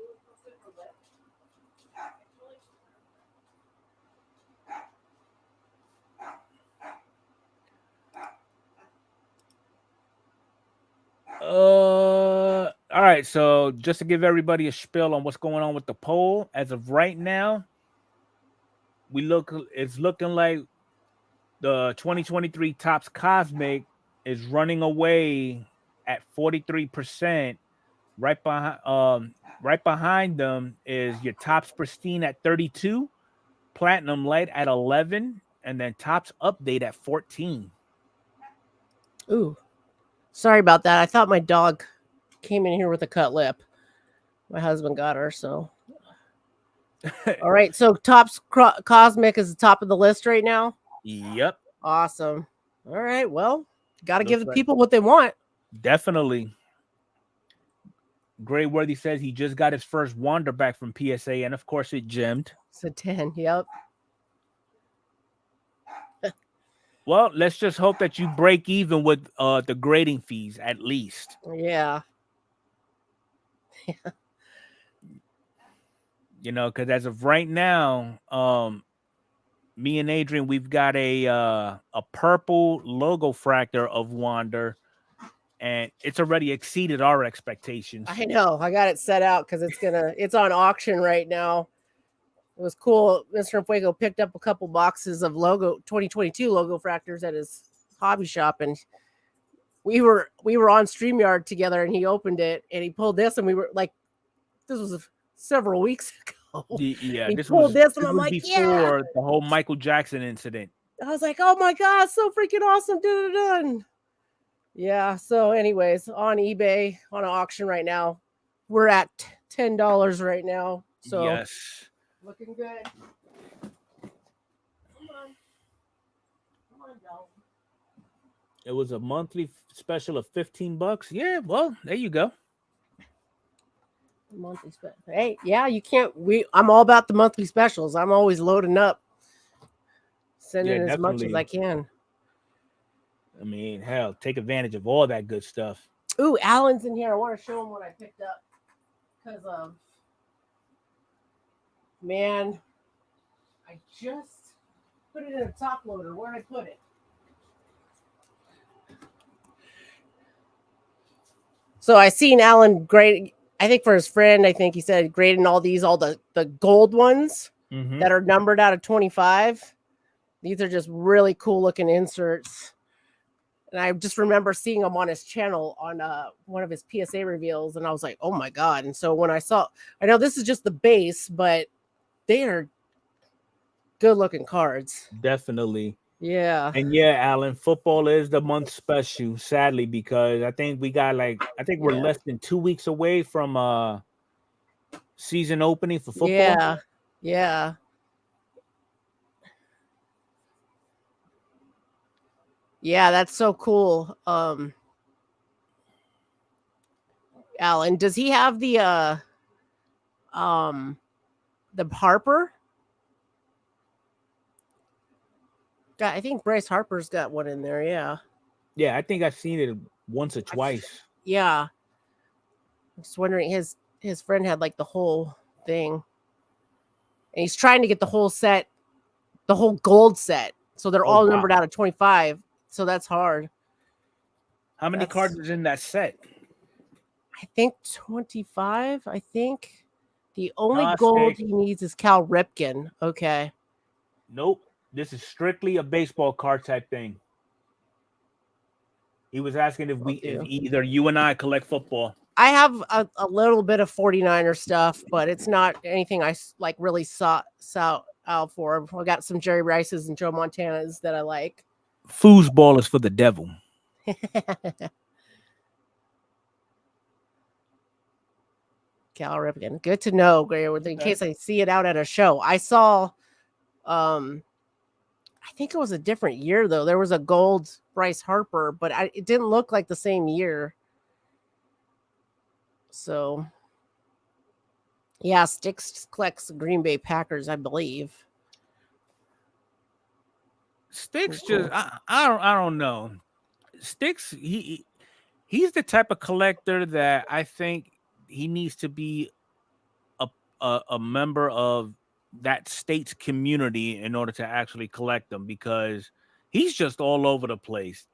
All right, so just to give everybody a spiel on what's going on with the poll, as of right now, it's looking like the 2023 Topps Cosmic is running away at 43%. Right behind them is your Topps Pristine at 32, Platinum Light at 11, and then Topps Update at 14. Ooh. Sorry about that. I thought my dog came in here with a cut lip. My husband got her, so. All right, so Topps Cosmic is the top of the list right now? Yep. Awesome. All right, well, got to give the people what they want. Definitely. Gray Worthy says he just got his first Wander back from PSA, and of course it gemmed. It's a 10, yep. Well, let's just hope that you break even with the grading fees at least. Yeah. Because as of right now, me and Adrian, we've got a purple logo fractor of Wander, and it's already exceeded our expectations. I know. I got it set out because it's on auction right now. It was cool. Mr. Fuego picked up a couple boxes of 2022 logo fractors at his hobby shop, and we were on StreamYard together, and he opened it and he pulled this, and we were like, this was several weeks ago. Yeah, he this pulled was this, and I'm like, before the whole Michael Jackson incident. I was like, oh my god, so freaking awesome! Dun. Yeah. So, anyways, on eBay on an auction right now, we're at $10 right now. So yes, looking good. Come on, y'all. It was a monthly special of $15. Yeah, well, there you go. Monthly special. Hey, yeah, you can't. I'm all about the monthly specials. I'm always loading up, sending as much as I can. I mean, hell, take advantage of all that good stuff. Ooh, Alan's in here. I want to show him what I picked up because man, I just put it in a top loader. Where'd I put it? So I seen Alan grade. I think for his friend, I think he said grading all the gold ones that are numbered out of 25. These are just really cool looking inserts. And I just remember seeing them on his channel on one of his PSA reveals. And I was like, oh my God. And so when I know this is just the base, but they are good looking cards. Definitely. Yeah. And yeah, Alan, football is the month special, sadly, because I think we're less than 2 weeks away from season opening for football. Yeah. Yeah. Yeah, that's so cool. Alan, does he have the Harper? I think Bryce Harper's got one in there, yeah. Yeah, I think I've seen it once or twice. Yeah. I'm just wondering, his friend had like the whole thing. And he's trying to get the whole set, the whole gold set. So they're all numbered out of 25. So that's hard. How many cards is in that set? I think 25. I think the only gold he needs is Cal Ripken. Okay. Nope. This is strictly a baseball card type thing. He was asking if either you and I collect football. I have a little bit of 49er stuff, but it's not anything I like really sought out for. I got some Jerry Rice's and Joe Montana's that I like. Foosball is for the devil. Cal Ripken. Good to know, in case I see it out at a show. I saw I think it was a different year though. There was a gold Bryce Harper, but it didn't look like the same year. So yeah, Sticks collects Green Bay Packers, I believe. Sticks just I don't know. Sticks he's the type of collector that I think he needs to be a member of that state's community in order to actually collect them, because he's just all over the place.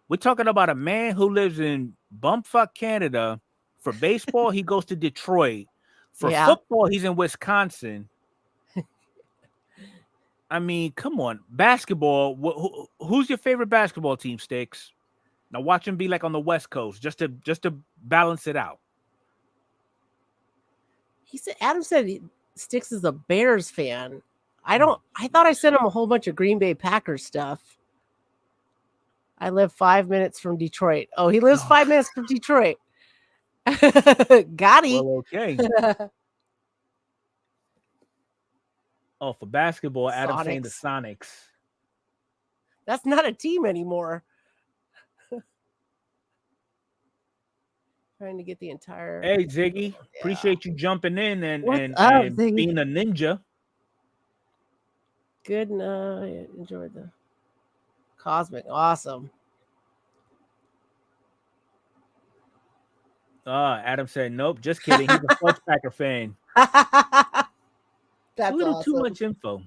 We're talking about a man who lives in bumfuck Canada. For baseball, he goes to Detroit. For football, he's in Wisconsin. I mean, come on. Basketball, who's your favorite basketball team, Sticks? Now watch him be like on the West Coast just to balance it out. Adam said Sticks is a Bears fan. I thought I sent him a whole bunch of Green Bay Packers stuff. I live 5 minutes from Detroit. Oh, he lives 5 minutes from Detroit. Got it. Well, okay. Oh, for basketball, Adam's saying the Sonics. That's not a team anymore. Trying to get the entire. Hey, Ziggy, appreciate you jumping in and being a ninja. Good. Enjoyed the Cosmic. Awesome. Adam said, nope, just kidding. He's a Fudge Packer fan. That's a little awesome. too much info.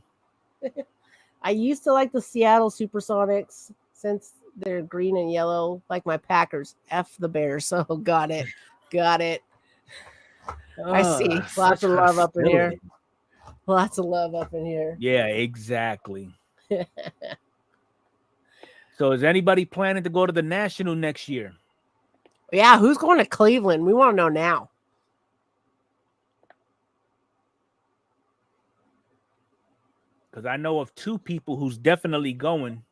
I used to like the Seattle Supersonics since they're green and yellow, like my Packers. F the Bears. So got it. Got it. I see. Lots Such of love up in here. hostility. Lots of love up in here. Yeah, exactly. So is anybody planning to go to the National next year? Yeah, who's going to Cleveland? We want to know now. Because I know of 2 people who's definitely going.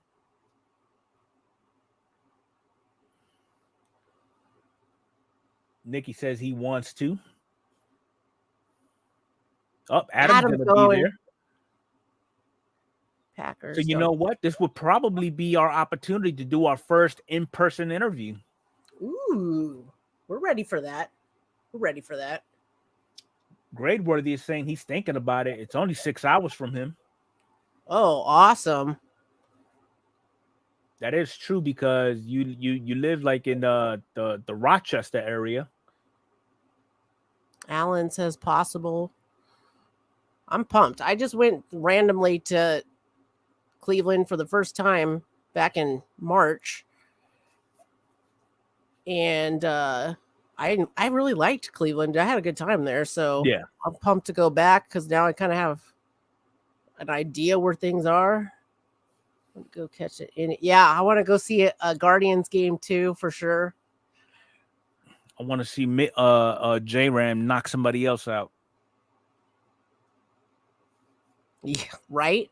Nikki says he wants to. Oh, Adam's going to be there. Packers. So you know what? This would probably be our opportunity to do our first in-person interview. Ooh, we're ready for that. We're ready for that. Gradeworthy is saying he's thinking about it. It's only 6 hours from him. Oh, awesome. That is true because you live like in the Rochester area. Alan says possible. I'm pumped. I just went randomly to Cleveland for the first time back in March. And I really liked Cleveland. I had a good time there. So yeah, I'm pumped to go back because now I kind of have an idea where things are. Go catch it in. Yeah, I want to go see a Guardians game too for sure. I want to see J-Ram knock somebody else out. Yeah, right.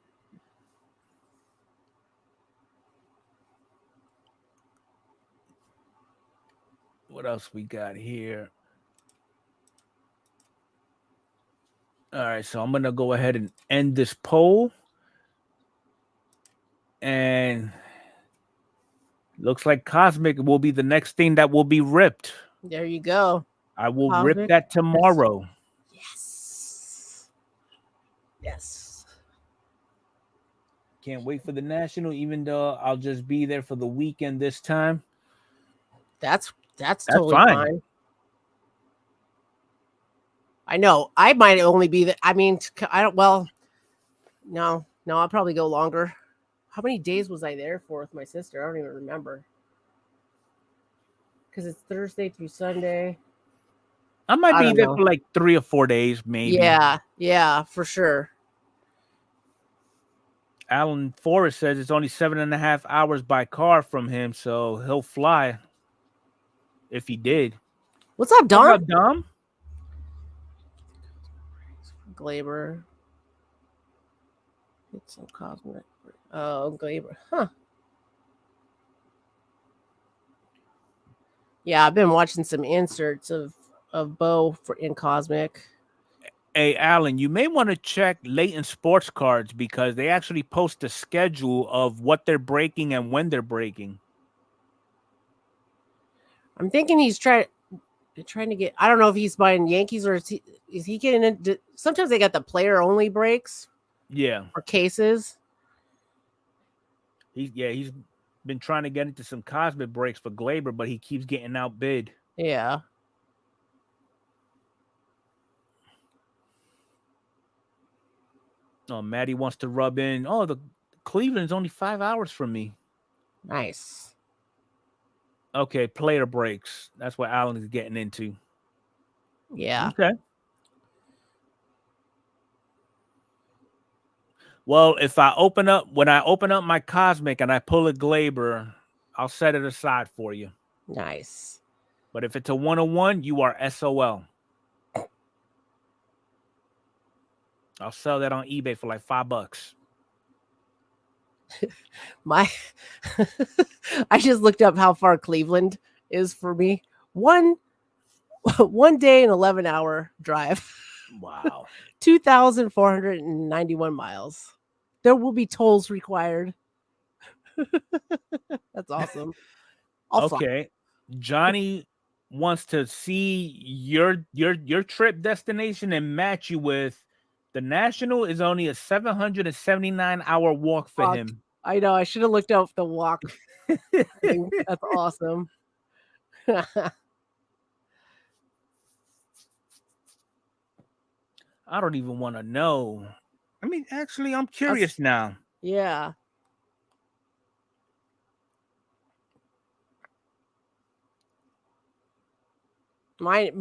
What else we got here? All right, so I'm gonna go ahead and end this poll, and looks like Cosmic will be the next thing that will be ripped. There you go. I will rip that tomorrow. Yes. Yes. Can't wait for the National, even though I'll just be there for the weekend this time. That's totally fine. I know. I might only be I mean, I don't. Well, no, I'll probably go longer. How many days was I there for with my sister? I don't even remember. Because it's Thursday through Sunday. I might be there for like 3 or 4 days, maybe. Yeah, for sure. Alan Forrest says it's only 7.5 hours by car from him, so he'll fly if he did. What's up, Dom? What's up, Dom? Glaber. It's some cosmetic. Oh, Glaber. Huh. Yeah, I've been watching some inserts of Bo in Cosmic. Hey, Alan, you may want to check Leighton Sports Cards because they actually post a schedule of what they're breaking and when they're breaking. I'm thinking he's trying to get. I don't know if he's buying Yankees or is he getting into. Sometimes they got the player only breaks. Yeah. Or cases. He's been trying to get into some Cosmic breaks for Glaber, but he keeps getting outbid. Yeah. Oh, Maddie wants to rub in. Oh, the Cleveland's only 5 hours from me. Nice. Okay, player breaks. That's what Alan is getting into. Yeah. Okay. Well, when I open up my Cosmic and I pull a Glaber, I'll set it aside for you. Nice. But if it's a 101, you are SOL. I'll sell that on eBay for like $5. I just looked up how far Cleveland is for me. One day and 11-hour drive. Wow. 2,491 miles. There will be tolls required. That's awesome. Okay. Johnny wants to see your trip destination and match you with the National is only a 779-hour walk for him. I know. I should have looked up the walk. That's awesome. I don't even want to know. I mean, actually, I'm curious now. Yeah.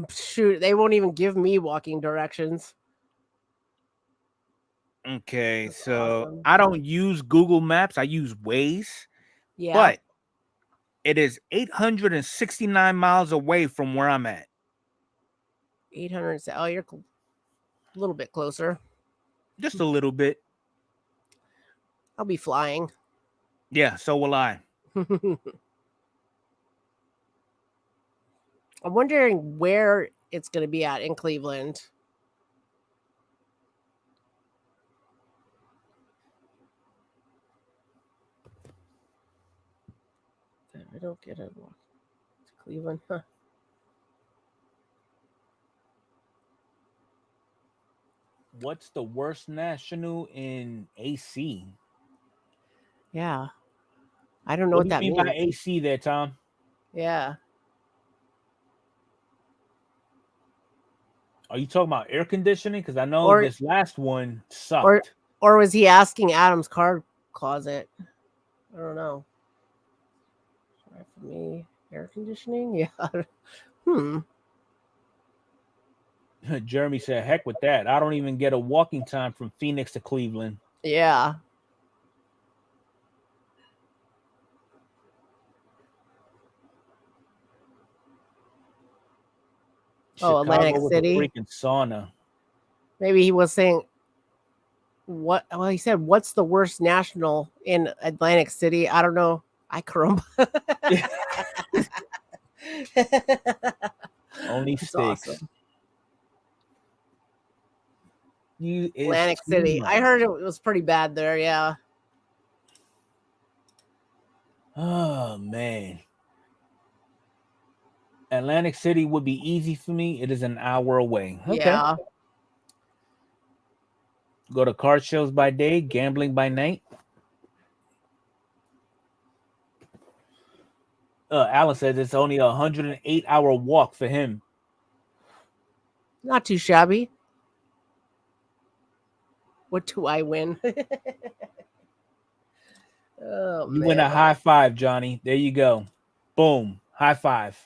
Shoot, they won't even give me walking directions. Okay, That's so awesome. I don't use Google Maps. I use Waze, Yeah. but it is 869 miles away from where I'm at. 800. Oh, you're a little bit closer. Just a little bit. I'll be flying. Yeah, so will I. I'm wondering where it's going to be at in Cleveland. I don't get it. It's Cleveland, huh? What's the worst national in AC? Yeah. I don't know What what do you that mean means. by AC there, Tom? Yeah. Are you talking about air conditioning? Because I know Or this last one sucked. or was he asking Adam's card closet? I don't know. Sorry for me. Air conditioning? Yeah. Jeremy said, heck with that. I don't even get a walking time from Phoenix to Cleveland. Yeah. Oh, Atlantic Chicago was a City. freaking sauna. Maybe he was saying what? Well, he said, "What's the worst national in Atlantic City?" I don't know. I caramba. Only That's sticks. awesome. You is Atlantic too City. much. I heard it was pretty bad there. Yeah. Oh man. Atlantic City would be easy for me. It is an hour away. Okay. Yeah. Go to car shows by day, gambling by night. Alan says it's only a 108-hour walk for him. Not too shabby. What do I win? Oh You win a man. high five, Johnny. There you go. Boom. High five.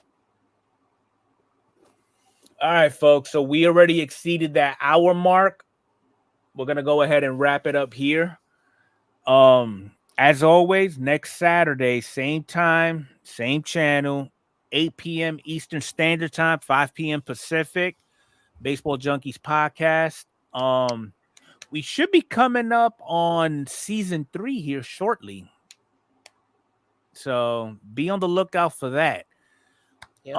All right, folks. So we already exceeded that hour mark. We're gonna go ahead and wrap it up here. As always, next Saturday, same time, same channel, 8 p.m. Eastern Standard Time, 5 p.m. Pacific. Baseball Junkies podcast. We should be coming up on season 3 here shortly. So be on the lookout for that. Yep.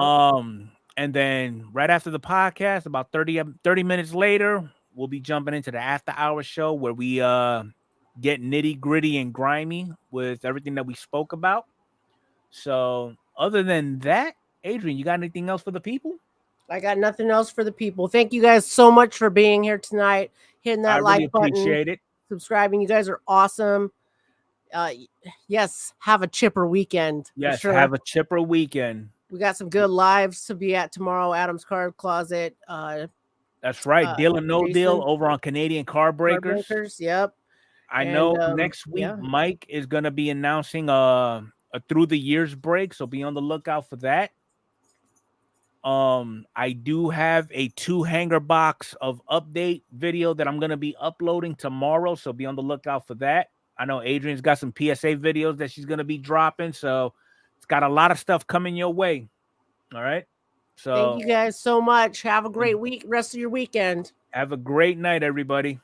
And then right after the podcast, about 30 minutes later, we'll be jumping into the after hour show where we get nitty gritty and grimy with everything that we spoke about. So other than that, Adrian, you got anything else for the people? I got nothing else for the people. Thank you guys so much for being here tonight, hitting that I really like button, appreciate it. subscribing. You guys are awesome. Yes, have a chipper weekend. Yes, for sure. have a chipper weekend. We got some good lives to be at tomorrow. Adam's Card Closet. That's right. Deal or No Jason, Deal over on Canadian Car Breakers. Yep. I know next week Mike is going to be announcing a through the years break, so be on the lookout for that. I do have a 2 hanger box of update video that I'm going to be uploading tomorrow, so be on the lookout for that. I know Adrian's got some PSA videos that she's going to be dropping, so it's got a lot of stuff coming your way. All right. So thank you guys so much. Have a great week, rest of your weekend. Have a great night, everybody.